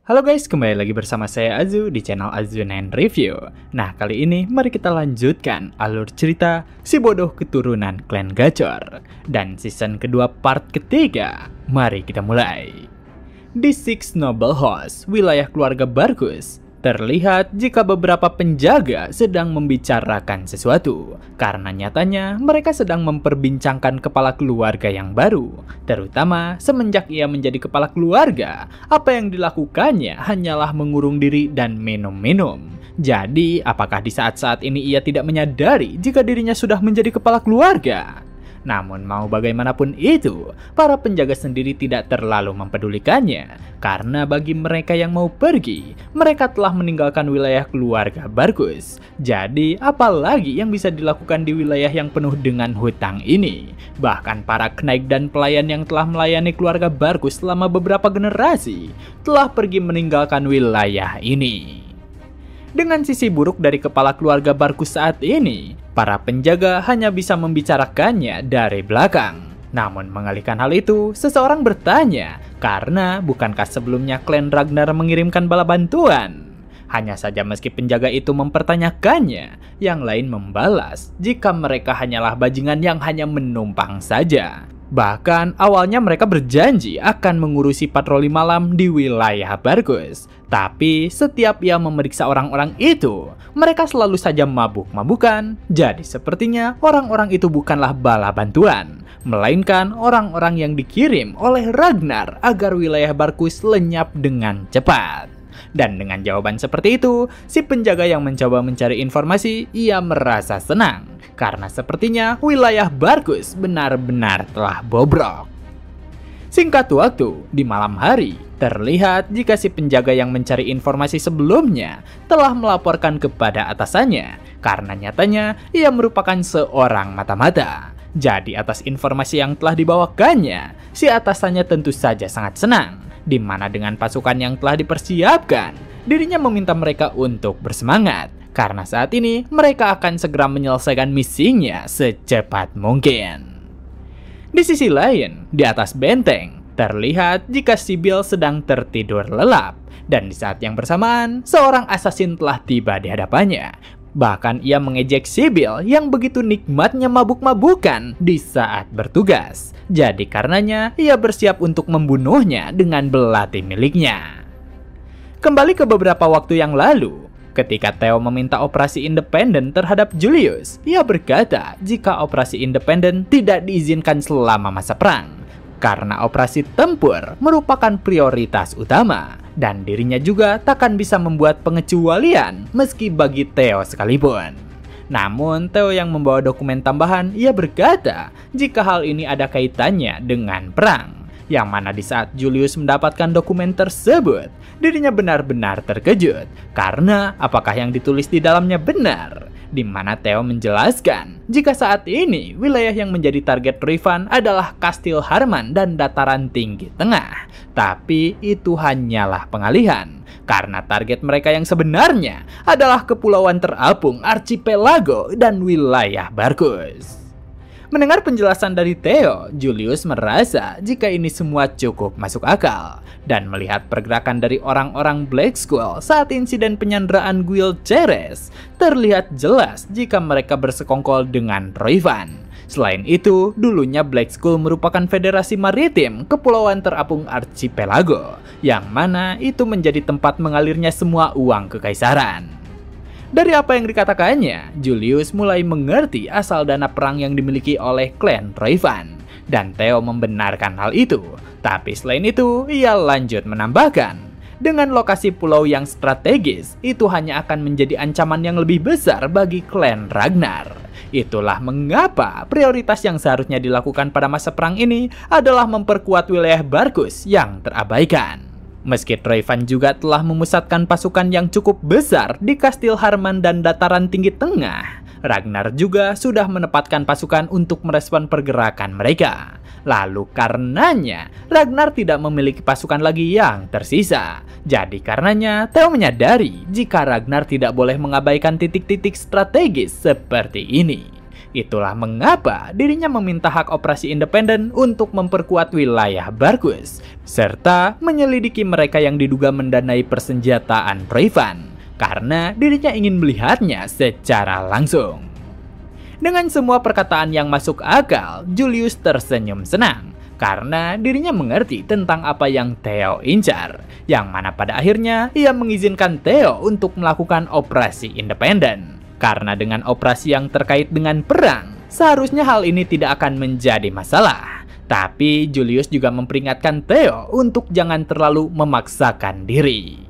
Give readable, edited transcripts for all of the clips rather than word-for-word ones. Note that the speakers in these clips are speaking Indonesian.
Halo guys, kembali lagi bersama saya Azu di channel Azu9 Review. Nah, kali ini mari kita lanjutkan alur cerita si bodoh keturunan klan Gacor dan season kedua part ketiga. Mari kita mulai. Di Six Noble House, wilayah keluarga Barkus, terlihat jika beberapa penjaga sedang membicarakan sesuatu, karena nyatanya mereka sedang memperbincangkan kepala keluarga yang baru. Terutama semenjak ia menjadi kepala keluarga, apa yang dilakukannya hanyalah mengurung diri dan minum-minum. Jadi, apakah di saat-saat ini ia tidak menyadari jika dirinya sudah menjadi kepala keluarga? Namun mau bagaimanapun itu, para penjaga sendiri tidak terlalu mempedulikannya, karena bagi mereka yang mau pergi, mereka telah meninggalkan wilayah keluarga Barkus. Jadi, apalagi yang bisa dilakukan di wilayah yang penuh dengan hutang ini? Bahkan para knight dan pelayan yang telah melayani keluarga Barkus selama beberapa generasi, telah pergi meninggalkan wilayah ini. Dengan sisi buruk dari kepala keluarga Barkus saat ini, para penjaga hanya bisa membicarakannya dari belakang. Namun mengalihkan hal itu, seseorang bertanya, karena bukankah sebelumnya klan Ragnar mengirimkan bala bantuan? Hanya saja meski penjaga itu mempertanyakannya, yang lain membalas jika mereka hanyalah bajingan yang hanya menumpang saja. Bahkan awalnya mereka berjanji akan mengurusi patroli malam di wilayah Barkus. Tapi setiap ia memeriksa orang-orang itu, mereka selalu saja mabuk-mabukan. Jadi sepertinya orang-orang itu bukanlah bala bantuan, melainkan orang-orang yang dikirim oleh Ragnar agar wilayah Barkus lenyap dengan cepat. Dan dengan jawaban seperti itu, si penjaga yang mencoba mencari informasi, ia merasa senang. Karena sepertinya wilayah Barkus benar-benar telah bobrok. Singkat waktu, di malam hari, terlihat jika si penjaga yang mencari informasi sebelumnya telah melaporkan kepada atasannya. Karena nyatanya, ia merupakan seorang mata-mata. Jadi atas informasi yang telah dibawakannya, si atasannya tentu saja sangat senang. Di mana dengan pasukan yang telah dipersiapkan, dirinya meminta mereka untuk bersemangat, karena saat ini mereka akan segera menyelesaikan misinya secepat mungkin. Di sisi lain, di atas benteng, terlihat jika Sibyl sedang tertidur lelap, dan di saat yang bersamaan, seorang asasin telah tiba di hadapannya. Bahkan ia mengejek Sibyl yang begitu nikmatnya mabuk-mabukan di saat bertugas. Jadi karenanya ia bersiap untuk membunuhnya dengan belati miliknya. Kembali ke beberapa waktu yang lalu, ketika Theo meminta operasi independen terhadap Julius, ia berkata jika operasi independen tidak diizinkan selama masa perang, karena operasi tempur merupakan prioritas utama, dan dirinya juga takkan bisa membuat pengecualian meski bagi Theo sekalipun. Namun Theo yang membawa dokumen tambahan, ia berkata jika hal ini ada kaitannya dengan perang, yang mana di saat Julius mendapatkan dokumen tersebut, dirinya benar-benar terkejut karena apakah yang ditulis di dalamnya benar, di mana Theo menjelaskan jika saat ini wilayah yang menjadi target Rivan adalah Kastil Harman dan Dataran Tinggi Tengah. Tapi itu hanyalah pengalihan, karena target mereka yang sebenarnya adalah kepulauan terapung Archipelago dan wilayah Barkus. Mendengar penjelasan dari Theo, Julius merasa jika ini semua cukup masuk akal. Dan melihat pergerakan dari orang-orang Black Skull saat insiden penyanderaan Guild Ceres, terlihat jelas jika mereka bersekongkol dengan Roivan. Selain itu, dulunya Black Skull merupakan federasi maritim kepulauan terapung Archipelago, yang mana itu menjadi tempat mengalirnya semua uang kekaisaran. Dari apa yang dikatakannya, Julius mulai mengerti asal dana perang yang dimiliki oleh klan Roivan, dan Theo membenarkan hal itu. Tapi selain itu, ia lanjut menambahkan, dengan lokasi pulau yang strategis, itu hanya akan menjadi ancaman yang lebih besar bagi klan Ragnar. Itulah mengapa prioritas yang seharusnya dilakukan pada masa perang ini adalah memperkuat wilayah Barkus yang terabaikan. Meski Roivan juga telah memusatkan pasukan yang cukup besar di Kastil Harman dan Dataran Tinggi Tengah, Ragnar juga sudah menempatkan pasukan untuk merespon pergerakan mereka. Lalu karenanya, Ragnar tidak memiliki pasukan lagi yang tersisa. Jadi karenanya, Theo menyadari jika Ragnar tidak boleh mengabaikan titik-titik strategis seperti ini. Itulah mengapa dirinya meminta hak operasi independen untuk memperkuat wilayah Barkus, serta menyelidiki mereka yang diduga mendanai persenjataan Troyfan, karena dirinya ingin melihatnya secara langsung. Dengan semua perkataan yang masuk akal, Julius tersenyum senang, karena dirinya mengerti tentang apa yang Theo incar, yang mana pada akhirnya ia mengizinkan Theo untuk melakukan operasi independen. Karena dengan operasi yang terkait dengan perang, seharusnya hal ini tidak akan menjadi masalah. Tapi Julius juga memperingatkan Theo untuk jangan terlalu memaksakan diri.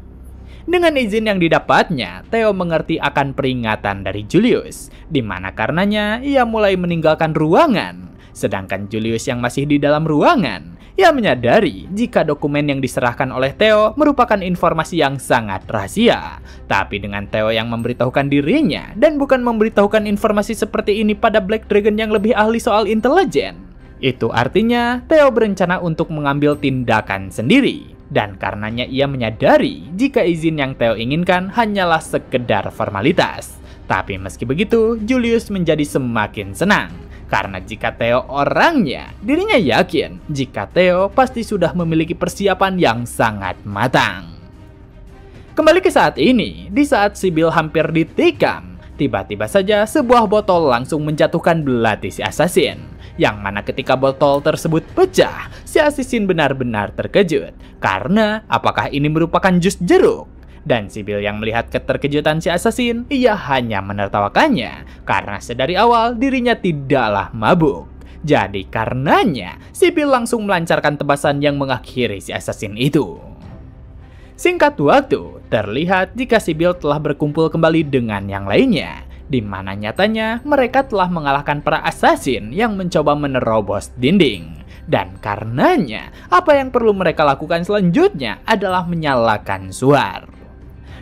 Dengan izin yang didapatnya, Theo mengerti akan peringatan dari Julius, di mana karenanya ia mulai meninggalkan ruangan. Sedangkan Julius yang masih di dalam ruangan, ia menyadari jika dokumen yang diserahkan oleh Theo merupakan informasi yang sangat rahasia. Tapi dengan Theo yang memberitahukan dirinya dan bukan memberitahukan informasi seperti ini pada Black Dragon yang lebih ahli soal intelijen, itu artinya Theo berencana untuk mengambil tindakan sendiri. Dan karenanya ia menyadari jika izin yang Theo inginkan hanyalah sekedar formalitas. Tapi meski begitu, Julius menjadi semakin senang. Karena jika Theo orangnya, dirinya yakin jika Theo pasti sudah memiliki persiapan yang sangat matang. Kembali ke saat ini, di saat Sybil hampir ditikam, tiba-tiba saja sebuah botol langsung menjatuhkan belati si assassin. Yang mana ketika botol tersebut pecah, si assassin benar-benar terkejut. Karena apakah ini merupakan jus jeruk? Dan Sybil yang melihat keterkejutan si assassin, ia hanya menertawakannya. Karena sedari awal dirinya tidaklah mabuk. Jadi karenanya, Sybil langsung melancarkan tebasan yang mengakhiri si assassin itu. Singkat waktu, terlihat jika Sybil telah berkumpul kembali dengan yang lainnya, di mana nyatanya mereka telah mengalahkan para assassin yang mencoba menerobos dinding. Dan karenanya, apa yang perlu mereka lakukan selanjutnya adalah menyalakan suar.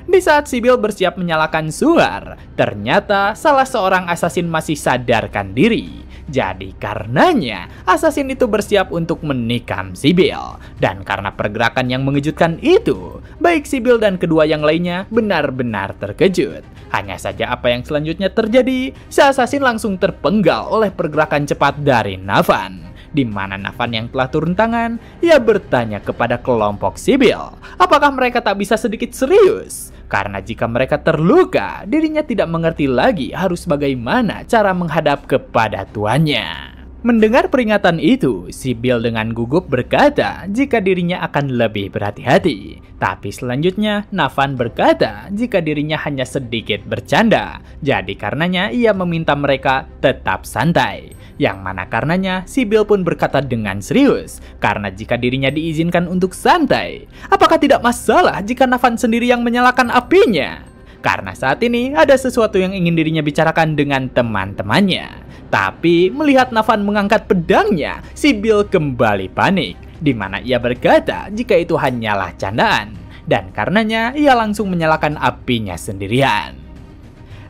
Di saat Sybil bersiap menyalakan suar, ternyata salah seorang assassin masih sadarkan diri. Jadi karenanya, assassin itu bersiap untuk menikam Sybil. Dan karena pergerakan yang mengejutkan itu, baik Sybil dan kedua yang lainnya benar-benar terkejut. Hanya saja apa yang selanjutnya terjadi, si assassin langsung terpenggal oleh pergerakan cepat dari Navan. Di mana Navan yang telah turun tangan, ia bertanya kepada kelompok Sybil, apakah mereka tak bisa sedikit serius? Karena jika mereka terluka, dirinya tidak mengerti lagi harus bagaimana cara menghadap kepada tuannya. Mendengar peringatan itu, Sybil dengan gugup berkata jika dirinya akan lebih berhati-hati. Tapi selanjutnya, Navan berkata jika dirinya hanya sedikit bercanda. Jadi karenanya ia meminta mereka tetap santai. Yang mana karenanya, Sybil pun berkata dengan serius. Karena jika dirinya diizinkan untuk santai, apakah tidak masalah jika Navan sendiri yang menyalakan apinya? Karena saat ini ada sesuatu yang ingin dirinya bicarakan dengan teman-temannya. Tapi melihat Navan mengangkat pedangnya, Sybil kembali panik, di mana ia berkata jika itu hanyalah candaan. Dan karenanya ia langsung menyalakan apinya sendirian.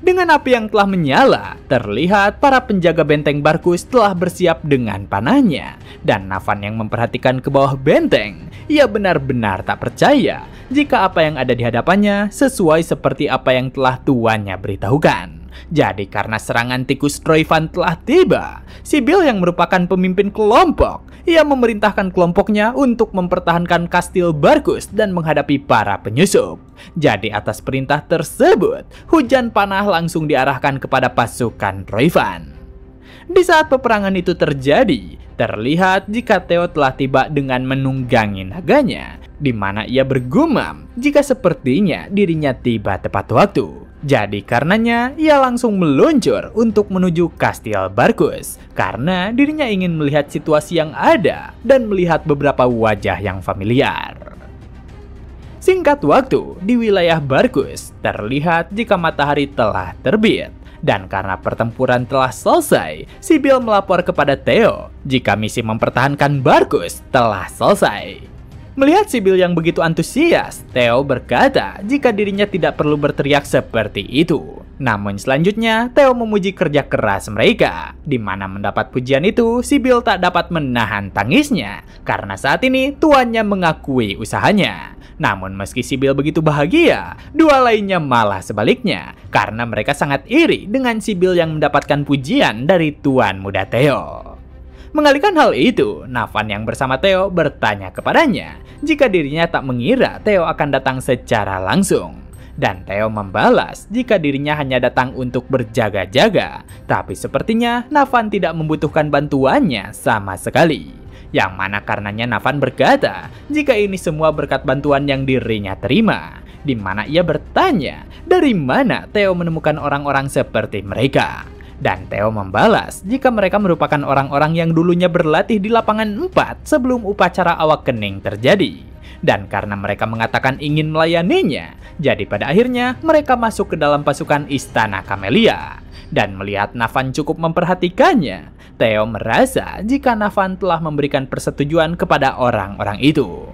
Dengan api yang telah menyala, terlihat para penjaga benteng Barkus telah bersiap dengan panahnya. Dan Navan yang memperhatikan ke bawah benteng, ia benar-benar tak percaya jika apa yang ada di hadapannya sesuai seperti apa yang telah tuannya beritahukan. Jadi karena serangan tikus Troyfan telah tiba, Sybil yang merupakan pemimpin kelompok, ia memerintahkan kelompoknya untuk mempertahankan kastil Barkus dan menghadapi para penyusup. Jadi atas perintah tersebut, hujan panah langsung diarahkan kepada pasukan Troyfan. Di saat peperangan itu terjadi, terlihat jika Theo telah tiba dengan menunggangi naganya, di mana ia bergumam jika sepertinya dirinya tiba tepat waktu. Jadi karenanya ia langsung meluncur untuk menuju kastil Barkus karena dirinya ingin melihat situasi yang ada dan melihat beberapa wajah yang familiar. Singkat waktu, di wilayah Barkus terlihat jika matahari telah terbit. Dan karena pertempuran telah selesai, Sybil melapor kepada Theo jika misi mempertahankan Barkus telah selesai. Melihat Sybil yang begitu antusias, Theo berkata jika dirinya tidak perlu berteriak seperti itu. Namun selanjutnya, Theo memuji kerja keras mereka, di mana mendapat pujian itu, Sibyl tak dapat menahan tangisnya, karena saat ini tuannya mengakui usahanya. Namun meski Sibyl begitu bahagia, dua lainnya malah sebaliknya, karena mereka sangat iri dengan Sibyl yang mendapatkan pujian dari tuan muda Theo. Mengalihkan hal itu, Navan yang bersama Theo bertanya kepadanya jika dirinya tak mengira Theo akan datang secara langsung. Dan Theo membalas jika dirinya hanya datang untuk berjaga-jaga, tapi sepertinya Navan tidak membutuhkan bantuannya sama sekali. Yang mana karenanya Navan berkata jika ini semua berkat bantuan yang dirinya terima, di mana ia bertanya dari mana Theo menemukan orang-orang seperti mereka. Dan Theo membalas jika mereka merupakan orang-orang yang dulunya berlatih di lapangan 4 sebelum upacara awak kening terjadi. Dan karena mereka mengatakan ingin melayaninya, jadi pada akhirnya mereka masuk ke dalam pasukan Istana Camellia. Dan melihat Navan cukup memperhatikannya, Theo merasa jika Navan telah memberikan persetujuan kepada orang-orang itu.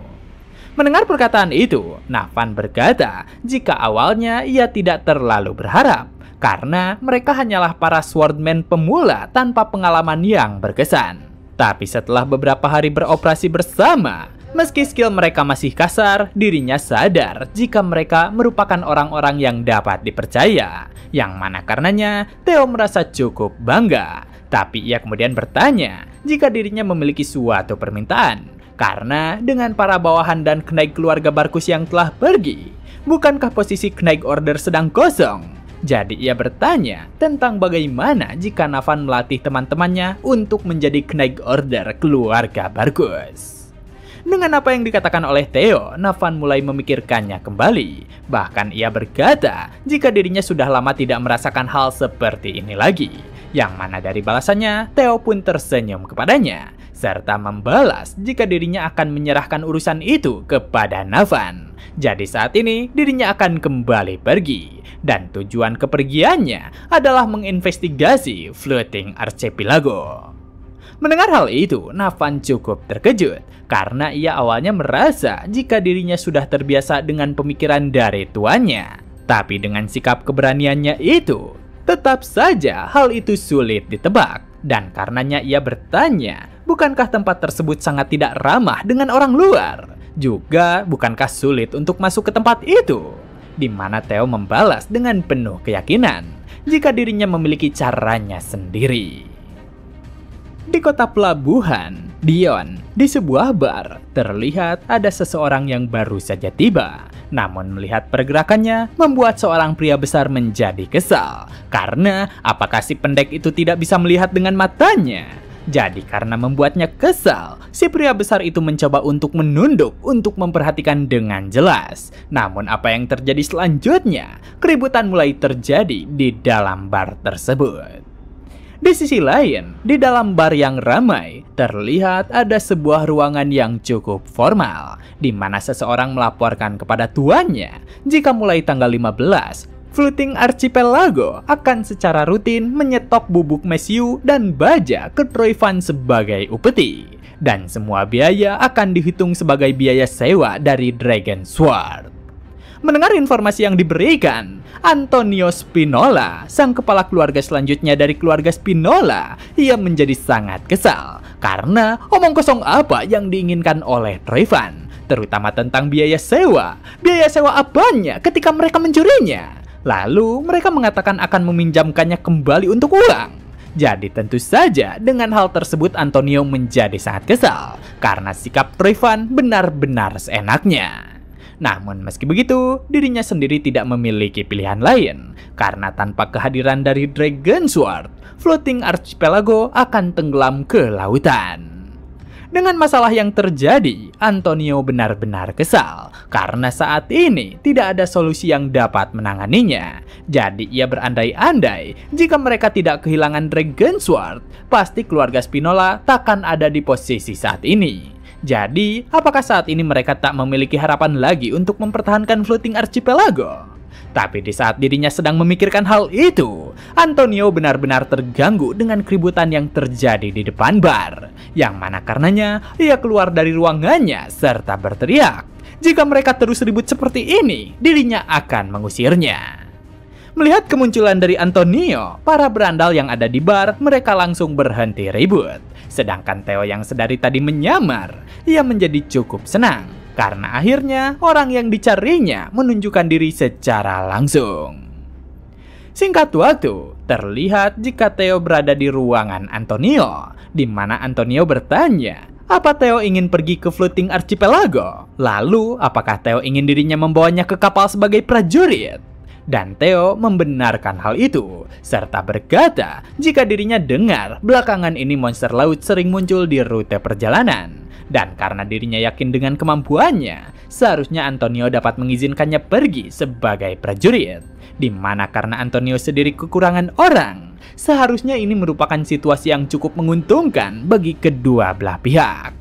Mendengar perkataan itu, Navan berkata jika awalnya ia tidak terlalu berharap, karena mereka hanyalah para swordman pemula tanpa pengalaman yang berkesan. Tapi setelah beberapa hari beroperasi bersama, meski skill mereka masih kasar, dirinya sadar jika mereka merupakan orang-orang yang dapat dipercaya. Yang mana karenanya, Theo merasa cukup bangga. Tapi ia kemudian bertanya jika dirinya memiliki suatu permintaan. Karena dengan para bawahan dan knight keluarga Barkus yang telah pergi, bukankah posisi knight order sedang kosong? Jadi ia bertanya tentang bagaimana jika Navan melatih teman-temannya untuk menjadi knight order keluarga Barkus. Dengan apa yang dikatakan oleh Theo, Navan mulai memikirkannya kembali. Bahkan ia berkata jika dirinya sudah lama tidak merasakan hal seperti ini lagi. Yang mana dari balasannya, Theo pun tersenyum kepadanya, serta membalas jika dirinya akan menyerahkan urusan itu kepada Navan. Jadi saat ini dirinya akan kembali pergi. Dan tujuan kepergiannya adalah menginvestigasi Floating Archipelago. Mendengar hal itu, Navan cukup terkejut karena ia awalnya merasa jika dirinya sudah terbiasa dengan pemikiran dari tuannya. Tapi dengan sikap keberaniannya itu, tetap saja hal itu sulit ditebak. Dan karenanya ia bertanya, bukankah tempat tersebut sangat tidak ramah dengan orang luar? Juga bukankah sulit untuk masuk ke tempat itu? Di mana Theo membalas dengan penuh keyakinan jika dirinya memiliki caranya sendiri. Di kota pelabuhan, Dion, di sebuah bar, terlihat ada seseorang yang baru saja tiba. Namun melihat pergerakannya membuat seorang pria besar menjadi kesal. Karena apakah si pendek itu tidak bisa melihat dengan matanya? Jadi karena membuatnya kesal, si pria besar itu mencoba untuk menunduk untuk memperhatikan dengan jelas. Namun apa yang terjadi selanjutnya? Keributan mulai terjadi di dalam bar tersebut. Di sisi lain, di dalam bar yang ramai, terlihat ada sebuah ruangan yang cukup formal, di mana seseorang melaporkan kepada tuannya jika mulai tanggal 15, Floating Archipelago akan secara rutin menyetok bubuk mesiu dan baja ke Troyfan sebagai upeti. Dan semua biaya akan dihitung sebagai biaya sewa dari Dragon Sword. Mendengar informasi yang diberikan, Antonio Spinola, sang kepala keluarga selanjutnya dari keluarga Spinola, ia menjadi sangat kesal. Karena omong kosong apa yang diinginkan oleh Troyfan, terutama tentang biaya sewa. Biaya sewa apanya ketika mereka mencurinya? Lalu mereka mengatakan akan meminjamkannya kembali untuk uang. Jadi tentu saja dengan hal tersebut Antonio menjadi sangat kesal karena sikap Troyfan benar-benar seenaknya. Namun meski begitu, dirinya sendiri tidak memiliki pilihan lain karena tanpa kehadiran dari Dragon Sword, Floating Archipelago akan tenggelam ke lautan. Dengan masalah yang terjadi, Antonio benar-benar kesal karena saat ini tidak ada solusi yang dapat menanganinya. Jadi ia berandai-andai jika mereka tidak kehilangan Dragon Sword, pasti keluarga Spinola takkan ada di posisi saat ini. Jadi, apakah saat ini mereka tak memiliki harapan lagi untuk mempertahankan Floating Archipelago? Tapi di saat dirinya sedang memikirkan hal itu, Antonio benar-benar terganggu dengan keributan yang terjadi di depan bar. Yang mana karenanya, ia keluar dari ruangannya serta berteriak. Jika mereka terus ribut seperti ini, dirinya akan mengusirnya. Melihat kemunculan dari Antonio, para berandal yang ada di bar mereka langsung berhenti ribut. Sedangkan Theo yang sedari tadi menyamar, ia menjadi cukup senang karena akhirnya orang yang dicarinya menunjukkan diri secara langsung. Singkat waktu, terlihat jika Theo berada di ruangan Antonio, di mana Antonio bertanya, apa Theo ingin pergi ke Floating Archipelago? Lalu, apakah Theo ingin dirinya membawanya ke kapal sebagai prajurit? Dan Theo membenarkan hal itu, serta berkata jika dirinya dengar belakangan ini monster laut sering muncul di rute perjalanan. Dan karena dirinya yakin dengan kemampuannya, seharusnya Antonio dapat mengizinkannya pergi sebagai prajurit. Di mana karena Antonio sendiri kekurangan orang, seharusnya ini merupakan situasi yang cukup menguntungkan bagi kedua belah pihak.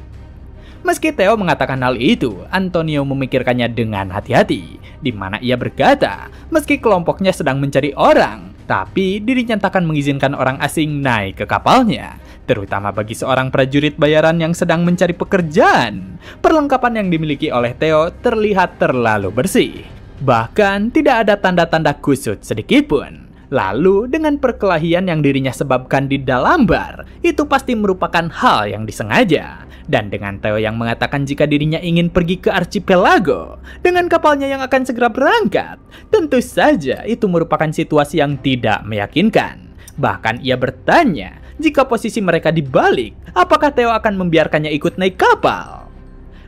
Meski Theo mengatakan hal itu, Antonio memikirkannya dengan hati-hati, di mana ia berkata, meski kelompoknya sedang mencari orang, tapi dirinya takkan mengizinkan orang asing naik ke kapalnya, terutama bagi seorang prajurit bayaran yang sedang mencari pekerjaan. Perlengkapan yang dimiliki oleh Theo terlihat terlalu bersih, bahkan tidak ada tanda-tanda kusut sedikitpun. Lalu, dengan perkelahian yang dirinya sebabkan di dalam bar, itu pasti merupakan hal yang disengaja. Dan dengan Theo yang mengatakan jika dirinya ingin pergi ke archipelago dengan kapalnya yang akan segera berangkat, tentu saja itu merupakan situasi yang tidak meyakinkan. Bahkan ia bertanya, jika posisi mereka dibalik, apakah Theo akan membiarkannya ikut naik kapal?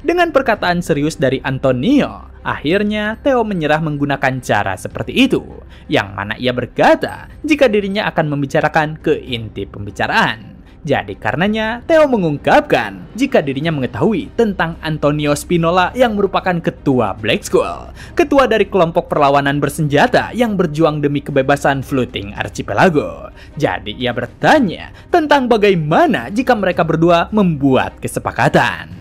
Dengan perkataan serius dari Antonio, akhirnya Theo menyerah menggunakan cara seperti itu, yang mana ia berkata jika dirinya akan membicarakan ke inti pembicaraan. Jadi karenanya Theo mengungkapkan jika dirinya mengetahui tentang Antonio Spinola yang merupakan ketua Black Skull, ketua dari kelompok perlawanan bersenjata yang berjuang demi kebebasan Floating Archipelago. Jadi ia bertanya tentang bagaimana jika mereka berdua membuat kesepakatan.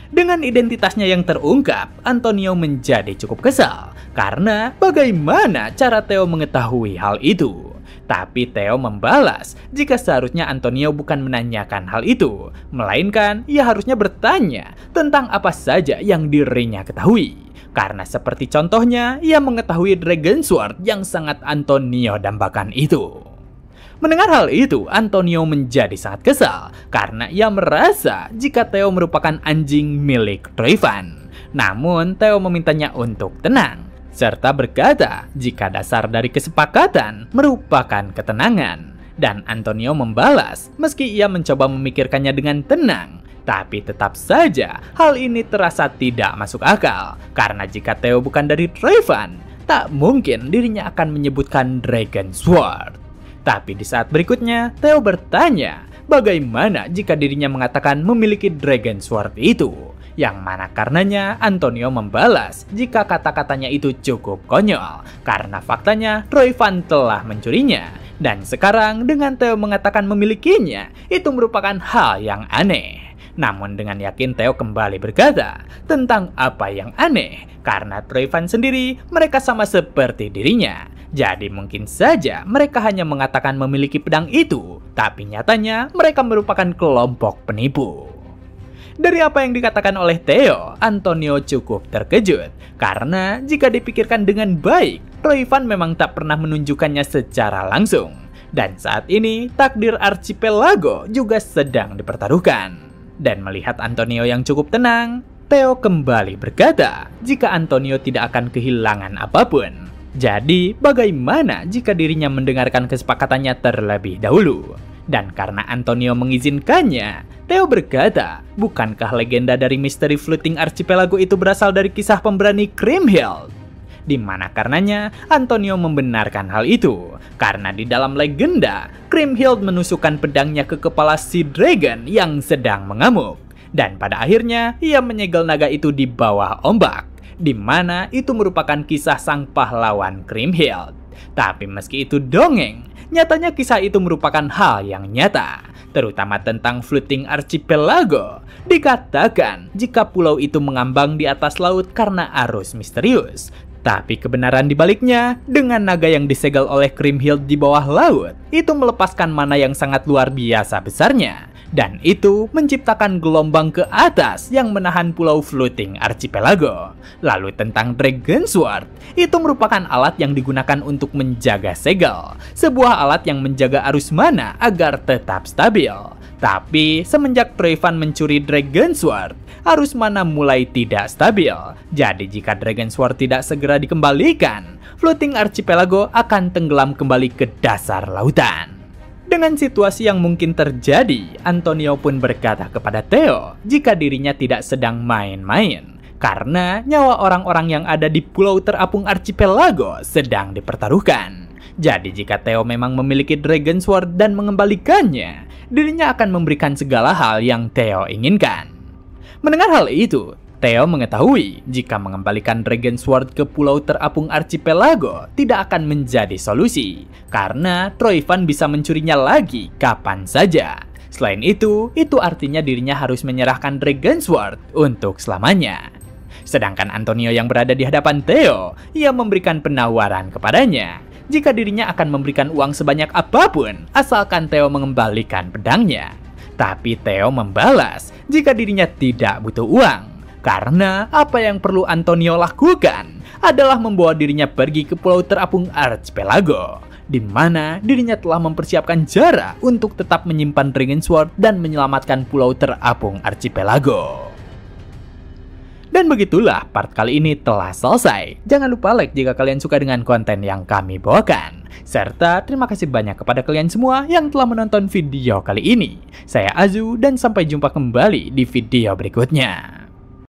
Dengan identitasnya yang terungkap, Antonio menjadi cukup kesal karena bagaimana cara Theo mengetahui hal itu. Tapi Theo membalas jika seharusnya Antonio bukan menanyakan hal itu, melainkan ia harusnya bertanya tentang apa saja yang dirinya ketahui. Karena seperti contohnya, ia mengetahui Dragon Sword yang sangat Antonio dambakan itu. Mendengar hal itu, Antonio menjadi sangat kesal karena ia merasa jika Theo merupakan anjing milik Troyfan. Namun, Theo memintanya untuk tenang, serta berkata jika dasar dari kesepakatan merupakan ketenangan. Dan Antonio membalas meski ia mencoba memikirkannya dengan tenang, tapi tetap saja hal ini terasa tidak masuk akal. Karena jika Theo bukan dari Troyfan, tak mungkin dirinya akan menyebutkan Dragon Sword. Tapi di saat berikutnya, Theo bertanya bagaimana jika dirinya mengatakan memiliki Dragon Sword itu. Yang mana karenanya Antonio membalas jika kata-katanya itu cukup konyol karena faktanya Troyfan telah mencurinya. Dan sekarang dengan Theo mengatakan memilikinya, itu merupakan hal yang aneh. Namun dengan yakin Theo kembali berkata tentang apa yang aneh, karena Troyfan sendiri mereka sama seperti dirinya. Jadi mungkin saja mereka hanya mengatakan memiliki pedang itu, tapi nyatanya mereka merupakan kelompok penipu. Dari apa yang dikatakan oleh Theo, Antonio cukup terkejut karena jika dipikirkan dengan baik, Troyfan memang tak pernah menunjukkannya secara langsung. Dan saat ini takdir archipelago juga sedang dipertaruhkan. Dan melihat Antonio yang cukup tenang, Theo kembali berkata jika Antonio tidak akan kehilangan apapun. Jadi bagaimana jika dirinya mendengarkan kesepakatannya terlebih dahulu? Dan karena Antonio mengizinkannya, Theo berkata, bukankah legenda dari misteri Floating Archipelago itu berasal dari kisah pemberani Kriemhild? Di mana karenanya Antonio membenarkan hal itu, karena di dalam legenda, Kriemhild menusukkan pedangnya ke kepala si dragon yang sedang mengamuk. Dan pada akhirnya, ia menyegel naga itu di bawah ombak, di mana itu merupakan kisah sang pahlawan Kriemhild. Tapi meski itu dongeng, nyatanya kisah itu merupakan hal yang nyata, terutama tentang Floating Archipelago. Dikatakan jika pulau itu mengambang di atas laut karena arus misterius. Tapi kebenaran dibaliknya, dengan naga yang disegel oleh Kriemhild di bawah laut, itu melepaskan mana yang sangat luar biasa besarnya. Dan itu menciptakan gelombang ke atas yang menahan pulau Floating Archipelago. Lalu tentang Dragon Sword, itu merupakan alat yang digunakan untuk menjaga segel, sebuah alat yang menjaga arus mana agar tetap stabil. Tapi semenjak Troyfan mencuri Dragon Sword, arus mana mulai tidak stabil. Jadi jika Dragon Sword tidak segera dikembalikan, Floating Archipelago akan tenggelam kembali ke dasar lautan. Dengan situasi yang mungkin terjadi, Antonio pun berkata kepada Theo jika dirinya tidak sedang main-main, karena nyawa orang-orang yang ada di pulau terapung Archipelago sedang dipertaruhkan. Jadi jika Theo memang memiliki Dragon Sword dan mengembalikannya, dirinya akan memberikan segala hal yang Theo inginkan. Mendengar hal itu, Theo mengetahui jika mengembalikan Dragon Sword ke pulau terapung Archipelago tidak akan menjadi solusi, karena Troyfan bisa mencurinya lagi kapan saja. Selain itu artinya dirinya harus menyerahkan Dragon Sword untuk selamanya. Sedangkan Antonio yang berada di hadapan Theo, ia memberikan penawaran kepadanya jika dirinya akan memberikan uang sebanyak apapun asalkan Theo mengembalikan pedangnya. Tapi Theo membalas jika dirinya tidak butuh uang, karena apa yang perlu Antonio lakukan adalah membawa dirinya pergi ke pulau terapung Archipelago, di mana dirinya telah mempersiapkan cara untuk tetap menyimpan Dragon Sword dan menyelamatkan pulau terapung Archipelago. Dan begitulah part kali ini telah selesai. Jangan lupa like jika kalian suka dengan konten yang kami bawakan. Serta terima kasih banyak kepada kalian semua yang telah menonton video kali ini. Saya Azu dan sampai jumpa kembali di video berikutnya.